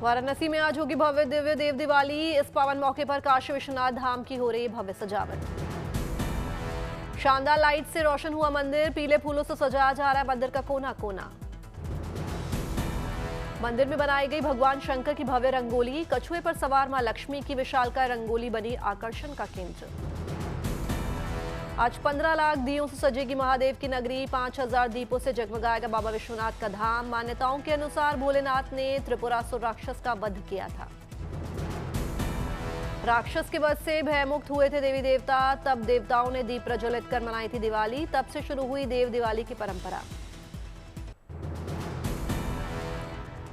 वाराणसी में आज होगी भव्य दिव्य देव दिवाली। इस पावन मौके पर काशी विश्वनाथ धाम की हो रही भव्य सजावट। शानदार लाइट से रोशन हुआ मंदिर, पीले फूलों से सजाया जा रहा है मंदिर का कोना कोना। मंदिर में बनाई गई भगवान शंकर की भव्य रंगोली, कछुए पर सवार मां लक्ष्मी की विशालकाय रंगोली बनी आकर्षण का केंद्र। आज 15 लाख दियों से सजेगी महादेव की नगरी, 5000 दीपों से जगमगाएगा बाबा विश्वनाथ का धाम। मान्यताओं के अनुसार भोलेनाथ ने त्रिपुरासुर राक्षस का वध किया था। राक्षस के वध से भयमुक्त हुए थे देवी देवता, तब देवताओं ने दीप प्रज्वलित कर मनाई थी दिवाली। तब से शुरू हुई देव दिवाली की परंपरा।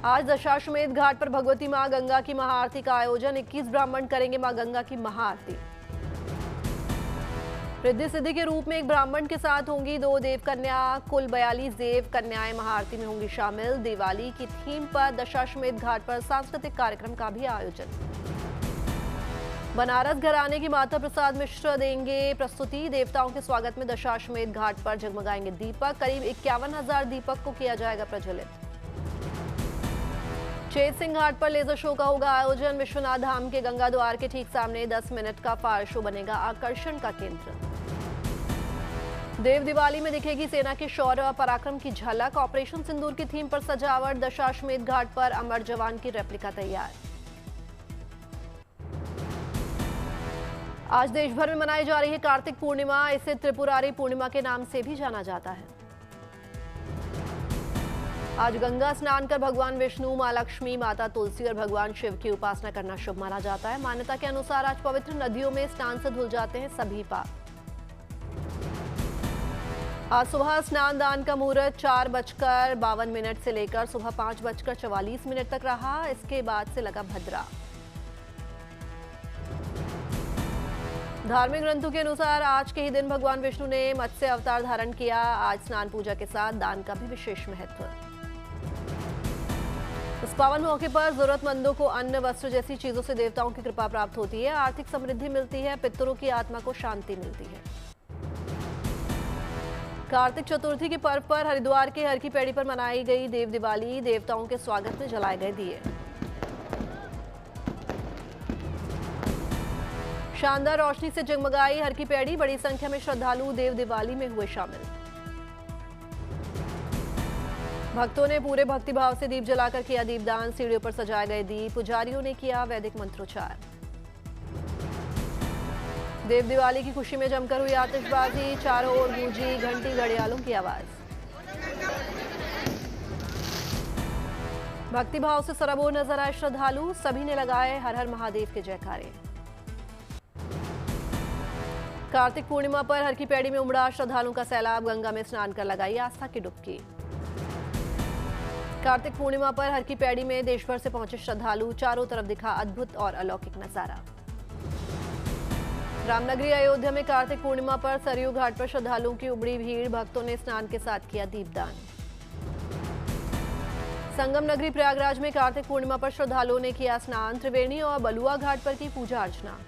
आज दशाश्वमेध घाट पर भगवती मां गंगा की महाआरती का आयोजन, 21 ब्राह्मण करेंगे मां गंगा की महाआरती। रिद्धि सिद्धि के रूप में एक ब्राह्मण के साथ होंगी 2 देव कन्या, कुल 42 देव कन्याएं महाआरती में होंगी शामिल। दिवाली की थीम पर दशाश्वमेध घाट पर सांस्कृतिक कार्यक्रम का भी आयोजन। बनारस घराने की माता प्रसाद मिश्र देंगे प्रस्तुति। देवताओं के स्वागत में दशाश्वमेध घाट पर जगमगाएंगे दीपक, करीब 51,000 दीपक को किया जाएगा प्रज्वलित। चेत सिंह घाट पर लेजर शो का होगा आयोजन। विश्वनाथ धाम के गंगा द्वार के ठीक सामने 10 मिनट का फायर शो बनेगा आकर्षण का केंद्र। देव दिवाली में दिखेगी सेना के शौर्य और पराक्रम की झलक। ऑपरेशन सिंदूर की थीम पर सजावट, दशाश्वमेध घाट पर अमर जवान की रेप्लिका तैयार। आज देश भर में मनाई जा रही है कार्तिक पूर्णिमा। इसे त्रिपुरारी पूर्णिमा के नाम से भी जाना जाता है। आज गंगा स्नान कर भगवान विष्णु, मां लक्ष्मी, माता तुलसी और भगवान शिव की उपासना करना शुभ माना जाता है। मान्यता के अनुसार आज पवित्र नदियों में स्नान से धुल जाते हैं सभी पाप। आज सुबह स्नान दान का मुहूर्त 4:52 से लेकर सुबह 5:44 तक रहा। इसके बाद से लगा भद्रा। धार्मिक ग्रंथों के अनुसार आज के ही दिन भगवान विष्णु ने मत्स्य अवतार धारण किया। आज स्नान पूजा के साथ दान का भी विशेष महत्व। इस पावन मौके पर जरूरतमंदों को अन्न, वस्त्र जैसी चीजों से देवताओं की कृपा प्राप्त होती है, आर्थिक समृद्धि मिलती है, पितरों की आत्मा को शांति मिलती है। कार्तिक चतुर्थी के पर्व पर हरिद्वार के हर की पैड़ी पर मनाई गई देव दिवाली। देवताओं के स्वागत में जलाए गए दिए। शानदार रोशनी से जगमगाई हर की पैड़ी, बड़ी संख्या में श्रद्धालु देव दिवाली में हुए शामिल। भक्तों ने पूरे भक्तिभाव से दीप जलाकर किया दीपदान। सीढ़ियों पर सजाए गए दीप, पुजारियों ने किया वैदिक मंत्रोच्चार। देव दिवाली की खुशी में जमकर हुई आतिशबाजी, चारों ओर गूंजी घंटी घड़ियालों की आवाज। भक्तिभाव से सरबोर नजर आए श्रद्धालु, सभी ने लगाए हर हर महादेव के जयकारे। कार्तिक पूर्णिमा पर हर की पैड़ी में उमड़ा श्रद्धालुओं का सैलाब, गंगा में स्नान कर लगाई आस्था की डुबकी। कार्तिक पूर्णिमा पर हर की पैड़ी में देश भर से पहुंचे श्रद्धालु, चारों तरफ दिखा अद्भुत और अलौकिक नजारा। रामनगरी अयोध्या में कार्तिक पूर्णिमा पर सरयू घाट पर श्रद्धालुओं की उमड़ी भीड़, भक्तों ने स्नान के साथ किया दीपदान। संगम नगरी प्रयागराज में कार्तिक पूर्णिमा पर श्रद्धालुओं ने किया स्नान, त्रिवेणी और बलुआ घाट पर की पूजा अर्चना।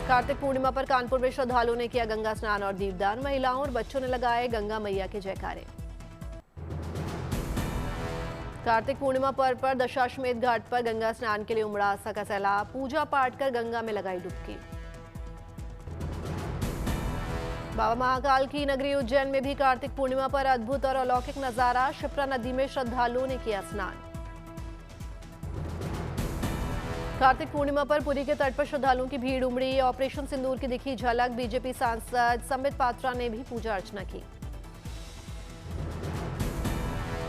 कार्तिक पूर्णिमा पर कानपुर में श्रद्धालुओं ने किया गंगा स्नान और दीपदान। महिलाओं और बच्चों ने लगाए गंगा मैया के जयकारे। कार्तिक पूर्णिमा पर्व पर दशाश्वमेध घाट पर गंगा स्नान के लिए उमड़ा आस्था का सैलाब, पूजा पाठ कर गंगा में लगाई डुबकी। बाबा महाकाल की नगरी उज्जैन में भी कार्तिक पूर्णिमा पर अद्भुत और अलौकिक नजारा, शिप्रा नदी में श्रद्धालुओं ने किया स्नान। कार्तिक पूर्णिमा पर पुरी के तट पर श्रद्धालुओं की भीड़ उमड़ी, ऑपरेशन सिंदूर की दिखी झलक। बीजेपी सांसद संबित पात्रा ने भी पूजा अर्चना की।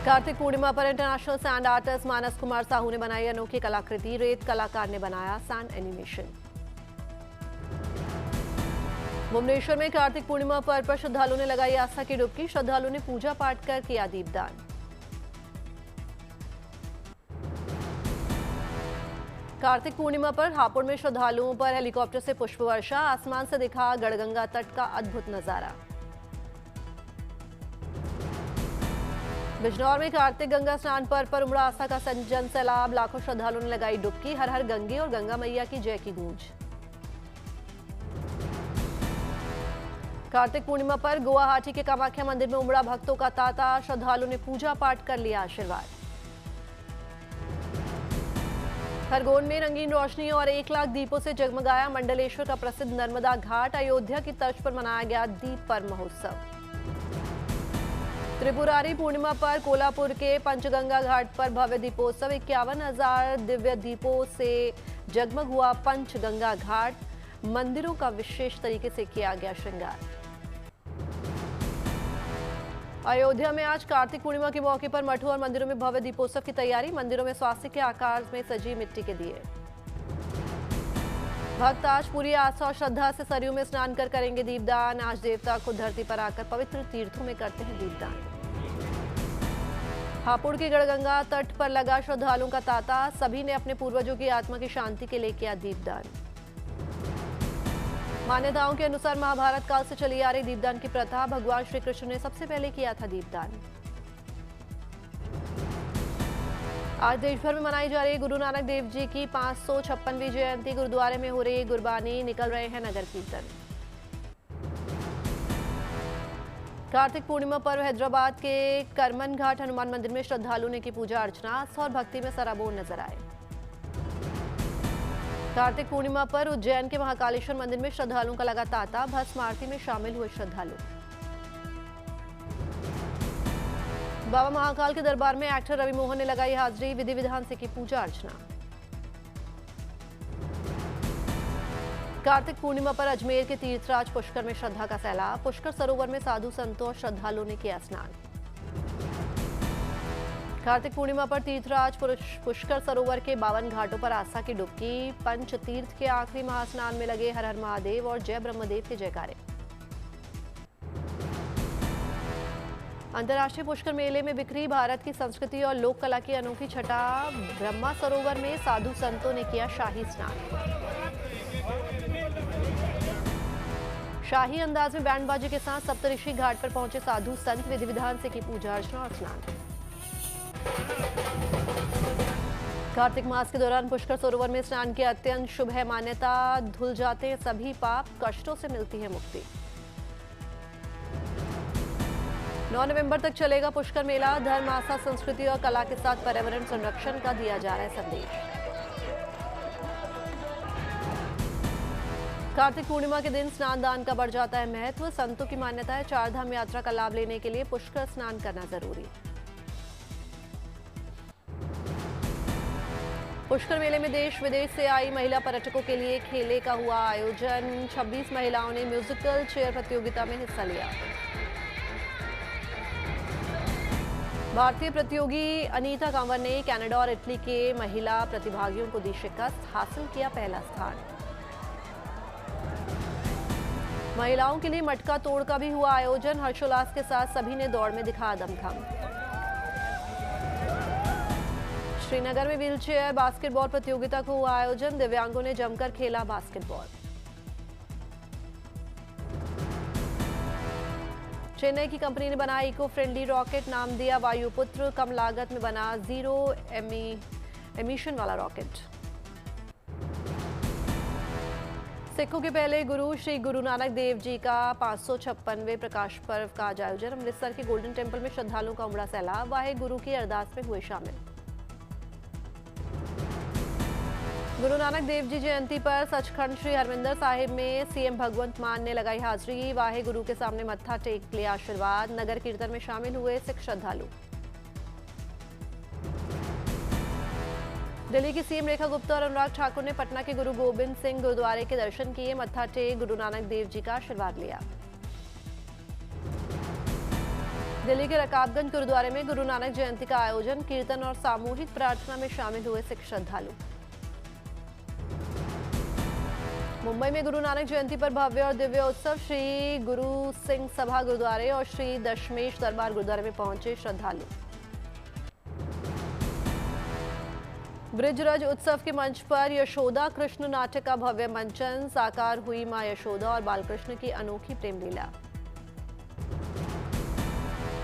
कार्तिक पूर्णिमा पर इंटरनेशनल सैंड आर्टिस्ट मानस कुमार साहू ने बनाई अनोखी कलाकृति, रेत कलाकार ने बनाया सैंड एनिमेशन। भुवनेश्वर में कार्तिक पूर्णिमा पर्व पर श्रद्धालुओं ने लगाई आस्था की डुबकी, श्रद्धालुओं ने पूजा पाठ कर किया दीपदान। कार्तिक पूर्णिमा पर हापुड़ में श्रद्धालुओं पर हेलीकॉप्टर से पुष्प वर्षा, आसमान से दिखा गढ़गंगा तट का अद्भुत नजारा। बिजनौर में कार्तिक गंगा स्नान पर्व पर उमड़ा आस्था का जन सैलाब, लाखों श्रद्धालुओं ने लगाई डुबकी, हर हर गंगे और गंगा मैया की जय की गूंज। कार्तिक पूर्णिमा पर गुवाहाटी के कामाख्या मंदिर में उमड़ा भक्तों का तांता, श्रद्धालुओं ने पूजा पाठ कर लिया आशीर्वाद। खरगोन में रंगीन रोशनी और 1 लाख दीपों से जगमगाया मंडलेश्वर का प्रसिद्ध नर्मदा घाट। अयोध्या की तर्ज पर मनाया गया दीप पर्व महोत्सव। त्रिपुरारी पूर्णिमा पर कोल्हापुर के पंचगंगा घाट पर भव्य दीपोत्सव। 51,000 दिव्य दीपों से जगमग हुआ पंचगंगा घाट। मंदिरों का विशेष तरीके से किया गया श्रृंगार। अयोध्या में आज कार्तिक पूर्णिमा के मौके पर मठों और मंदिरों में भव्य दीपोत्सव की तैयारी। मंदिरों में स्वास्तिक के आकार में सजी मिट्टी के दिए। भक्त आज पूरी आस्था और श्रद्धा से सरयू में स्नान कर करेंगे दीपदान। आज देवता खुद धरती पर आकर पवित्र तीर्थों में करते हैं दीपदान। हापुड़ के गढ़गंगा तट पर लगा श्रद्धालुओं का तांता। सभी ने अपने पूर्वजों की आत्मा की शांति के लिए किया दीपदान। मान्यताओं के अनुसार महाभारत काल से चली आ रही दीपदान की प्रथा। भगवान श्री कृष्ण ने सबसे पहले किया था दीपदान। आज देश भर में मनाई जा रही गुरु नानक देव जी की 556वीं जयंती। गुरुद्वारे में हो रही गुरबानी, निकल रहे हैं नगर कीर्तन। कार्तिक पूर्णिमा पर हैदराबाद के करमन घाट हनुमान मंदिर में श्रद्धालुओं ने की पूजा अर्चना। आस्था और भक्ति में सराबोर नजर आए। कार्तिक पूर्णिमा पर उज्जैन के महाकालेश्वर मंदिर में श्रद्धालुओं का लगा तांता। भस्म आरती में शामिल हुए श्रद्धालु। बाबा महाकाल के दरबार में एक्टर रवि मोहन ने लगाई हाजिरी। विधि विधान से की पूजा अर्चना। कार्तिक पूर्णिमा पर अजमेर के तीर्थराज पुष्कर में श्रद्धा का सैलाब। पुष्कर सरोवर में साधु संतों और श्रद्धालुओं ने किया स्नान। कार्तिक पूर्णिमा पर तीर्थराज पुष्कर सरोवर के 52 घाटों पर आस्था की डुबकी। पंच तीर्थ के आखिरी महास्नान में लगे हर हर महादेव और जय ब्रह्मदेव के जयकारे। अंतर्राष्ट्रीय पुष्कर मेले में बिखरी भारत की संस्कृति और लोक कला की अनोखी छटा। ब्रह्मा सरोवर में साधु संतों ने किया शाही स्नान। शाही अंदाज में बैंडबाजी के साथ सप्तऋषि घाट पर पहुंचे साधु संत। विधि विधान से की पूजा अर्चना और स्नान। कार्तिक मास के दौरान पुष्कर सरोवर में स्नान की अत्यंत शुभ है मान्यता। धुल जाते हैं सभी पाप, कष्टों से मिलती है मुक्ति। 9 नवंबर तक चलेगा पुष्कर मेला। धर्म, आस्था, संस्कृति और कला के साथ पर्यावरण संरक्षण का दिया जा रहा है संदेश। कार्तिक पूर्णिमा के दिन स्नान दान का बढ़ जाता है महत्व। संतों की मान्यता है 4 धाम यात्रा का लाभ लेने के लिए पुष्कर स्नान करना जरूरी। पुष्कर मेले में देश विदेश से आई महिला पर्यटकों के लिए खेले का हुआ आयोजन। 26 महिलाओं ने म्यूजिकल चेयर प्रतियोगिता में हिस्सा लिया। भारतीय प्रतियोगी अनीता कंवर ने कनाडा और इटली के महिला प्रतिभागियों को दी शिकस्त। हासिल किया पहला स्थान। महिलाओं के लिए मटका तोड़ का भी हुआ आयोजन। हर्षोल्लास के साथ सभी ने दौड़ में दिखाया दमखम। श्रीनगर में व्हीलचेयर बास्केटबॉल प्रतियोगिता को हुआ आयोजन। दिव्यांगों ने जमकर खेला बास्केटबॉल। चेन्नई की कंपनी ने बनाया इको फ्रेंडली रॉकेट, नाम दिया वायुपुत्र। कम लागत में बना जीरो एमिशन वाला रॉकेट। सिखों के पहले गुरु श्री गुरु नानक देव जी का 556वें प्रकाश पर्व का आज आयोजन। अमृतसर के गोल्डन टेम्पल में श्रद्धालुओं का उमड़ा सैलाब। वाहे गुरु की अरदास में हुए शामिल। गुरु नानक देव जी जयंती पर सचखंड श्री हरमिंदर साहिब में सीएम भगवंत मान ने लगाई हाजिरी। वाहे गुरु के सामने मत्था टेक लिया आशीर्वाद। नगर कीर्तन में शामिल हुए सिख श्रद्धालु। दिल्ली की सीएम रेखा गुप्ता और अनुराग ठाकुर ने पटना के गुरु गोबिंद सिंह गुरुद्वारे के दर्शन किए। मत्था टेक गुरु नानक देव जी का आशीर्वाद लिया। दिल्ली के रकाबगंज गुरुद्वारे में गुरु नानक जयंती का आयोजन। कीर्तन और सामूहिक प्रार्थना में शामिल हुए सिख श्रद्धालु। मुंबई में गुरु नानक जयंती पर भव्य और दिव्य उत्सव। श्री गुरु सिंह सभा गुरुद्वारे और श्री दशमेश दरबार गुरुद्वारे में पहुंचे श्रद्धालु। ब्रिजरज उत्सव के मंच पर यशोदा कृष्ण नाटक का भव्य मंचन। साकार हुई मां यशोदा और बालकृष्ण की अनोखी प्रेम लीला।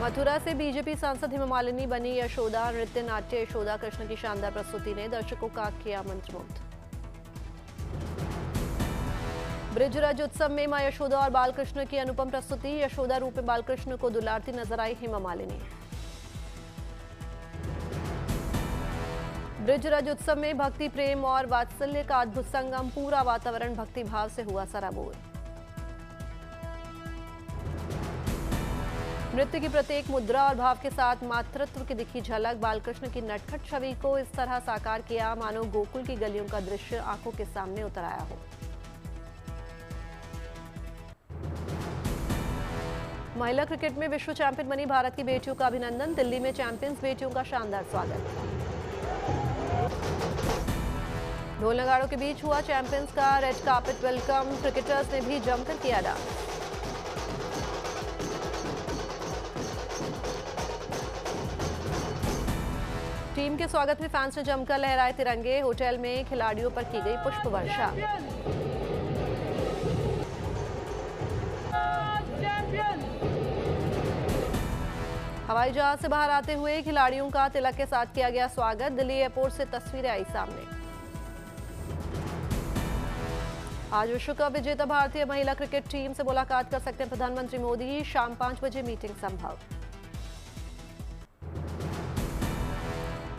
मथुरा से बीजेपी सांसद हेमा मालिनी बनी यशोदा। नृत्य नाट्य यशोदा कृष्ण की शानदार प्रस्तुति ने दर्शकों का किया मंत्रमुग्ध। ब्रिजरज उत्सव में मां यशोदा और बालकृष्ण की अनुपम प्रस्तुति। यशोदा रूप में बालकृष्ण को दुलारती नजर आई हेमा मालिनी। ब्रिजराज उत्सव में भक्ति, प्रेम और वात्सल्य का अद्भुत संगम, पूरा वातावरण भक्ति भाव से हुआ सराबोर। नृत्य की प्रत्येक मुद्रा और भाव के साथ मातृत्व की दिखी झलक, बालकृष्ण की नटखट छवि को इस तरह साकार किया मानो गोकुल की गलियों का दृश्य आंखों के सामने उतर आया हो। महिला क्रिकेट में विश्व चैंपियन बनी भारत की बेटियों का अभिनंदन, दिल्ली में चैंपियंस बेटियों का शानदार स्वागत। ढोल नगाड़ों के बीच हुआ चैंपियंस का रेड कार्पेट वेलकम, क्रिकेटर्स ने भी जमकर किया डांस। टीम के स्वागत में फैंस ने जमकर लहराए तिरंगे, होटल में खिलाड़ियों पर की गई पुष्प वर्षा। हवाई जहाज से बाहर आते हुए खिलाड़ियों का तिलक के साथ किया गया स्वागत, दिल्ली एयरपोर्ट से तस्वीरें आई सामने। आज विश्व कप विजेता भारतीय महिला क्रिकेट टीम से मुलाकात कर सकते हैं प्रधानमंत्री मोदी, शाम 5 बजे मीटिंग संभव।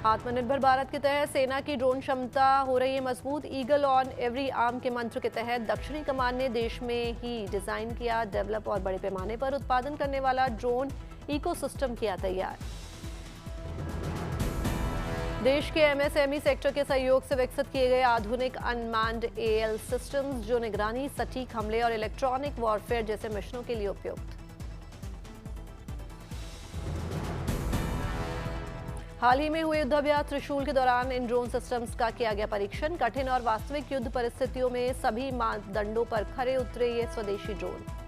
आत्मनिर्भर भारत के तहत सेना की ड्रोन क्षमता हो रही है मजबूत, ईगल ऑन एवरी आर्म के मंत्र के तहत दक्षिणी कमान ने देश में ही डिजाइन किया, डेवलप और बड़े पैमाने पर उत्पादन करने वाला ड्रोन इकोसिस्टम किया तैयार। देश के एमएसएमई सेक्टर के सहयोग से विकसित किए गए आधुनिक अनमैन्ड एएल सिस्टम्स जो निगरानी, सटीक हमले और इलेक्ट्रॉनिक वॉरफेयर जैसे मिशनों के लिए उपयुक्त। हाल ही में हुए युद्धाभ्यास त्रिशूल के दौरान इन ड्रोन सिस्टम्स का किया गया परीक्षण, कठिन और वास्तविक युद्ध परिस्थितियों में सभी मानदंडों पर खरे उतरे ये स्वदेशी ड्रोन।